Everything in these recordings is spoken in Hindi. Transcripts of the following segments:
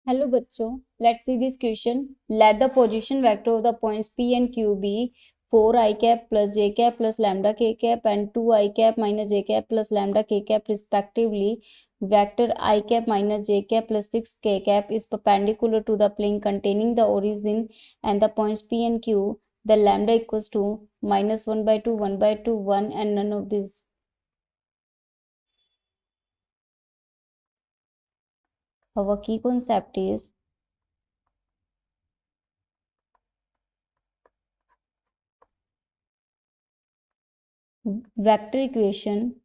Hello बच्चों, let's see this question. Let the position vector of the points P and Q be 4 I cap plus j cap plus lambda k cap and 2 I cap minus j cap plus lambda k cap respectively. Vector I cap minus j cap plus 6 k cap is perpendicular to the plane containing the origin and the points P and Q. The lambda equals to minus 1 by 2, 1 by 2, 1 and none of these. Our key concept is vector equation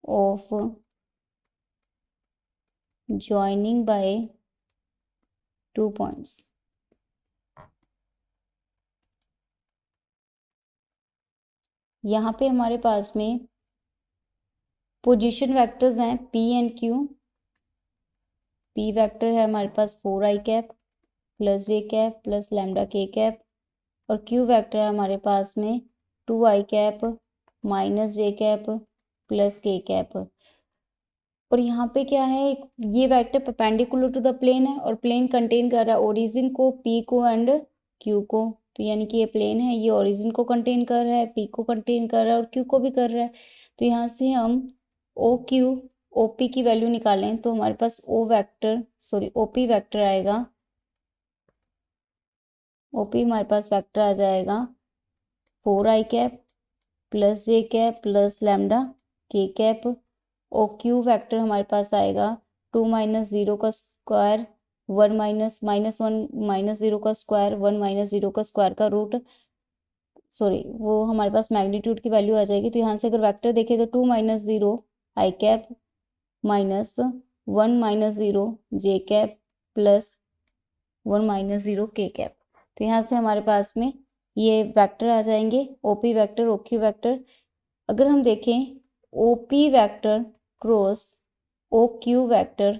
of joining by 2 points. यहाँ पे हमारे पास में पोजीशन वेक्टर्स हैं P and Q. P vector है हमारे पास 4 I cap plus j cap plus lambda k cap और Q वेक्टर है हमारे पास में 2 I cap minus j cap plus k cap. और यहाँ पे क्या है, ये vector perpendicular to the plane है और प्लेन कंटेन कर रहा है ओरिजिन को, P को एंड Q को. तो यानी कि ये प्लेन है, ये ओरिजिन को कंटेन कर रहा है, P को कंटेन कर रहा है और Q को भी कर रहा है. तो यहाँ से हम OQ OP की वैल्यू निकालें तो हमारे पास OP वेक्टर आएगा. OP हमारे पास वेक्टर आ जाएगा 4 I cap plus j cap plus lambda k cap. और Q वेक्टर हमारे पास आएगा 2 माइनस 0 का स्क्वायर 1 माइनस 1 माइनस 0 का स्क्वायर 1 माइनस 0 का स्क्वायर का रूट, वो हमारे पास मैग्नीट्यूड की वैल्यू आ जाएगी. तो यहाँ से अगर वेक्टर देखें तो 2 minus 0 I cap minus 1 minus 0 j cap plus 1 minus 0 k cap. तो यहाँ से हमारे पास में ये वेक्टर आ जाएंगे OP वेक्टर OQ वेक्टर. अगर हम देखें OP vector cross OQ vector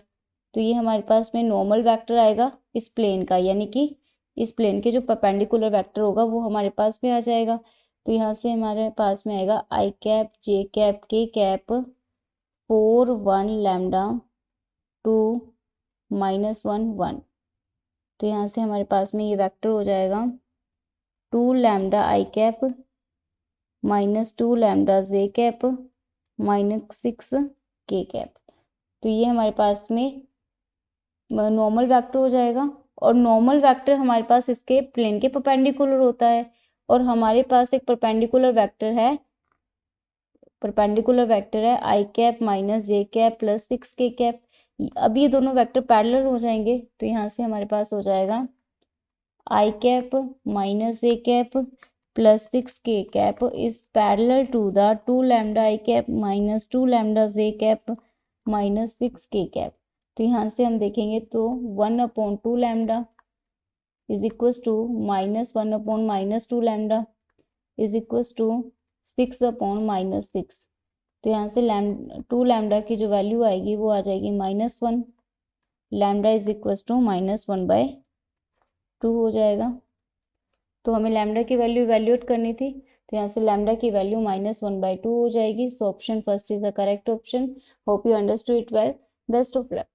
तो ये हमारे पास में नॉर्मल वेक्टर आएगा इस प्लेन का, यानी कि इस प्लेन के जो परपेंडिकुलर वेक्टर होगा वो हमारे पास में आ जाएगा. तो यहाँ से हमारे पास में आएगा I cap j cap k cap 4 1 lambda 2 minus 1 1. तो यहाँ से हमारे पास में ये वेक्टर हो जाएगा 2 lambda I cap minus 2 lambda j cap minus 6 k cap. तो ये हमारे पास में नॉर्मल वेक्टर हो जाएगा और नॉर्मल वेक्टर हमारे पास इसके प्लेन के परपेंडिकुलर होता है और हमारे पास एक परपेंडिकुलर वेक्टर है I cap minus j cap plus 6 k cap. अब ये दोनों वेक्टर पैरेलल हो जाएंगे तो यहाँ से हमारे पास हो जाएगा I cap minus j cap plus 6 k cap is parallel to the 2 lambda I cap minus 2 lambda j cap minus 6 k cap. तो यहाँ से हम देखेंगे तो 1/2 lambda is equals to minus 1 minus 2 lambda is equals to 6/-6. तो यहाँ से 2 लैम्डा की जो वैल्यू आएगी वो आ जाएगी -1. लैम्डा इज इक्वल्स टू -1/2 हो जाएगा. तो हमें लैम्डा की वैल्यू इवैल्यूएट करनी थी तो यहाँ से लैम्डा की वैल्यू -1/2 हो जाएगी. So option first is the correct option. Hope you understood it well. Best of luck.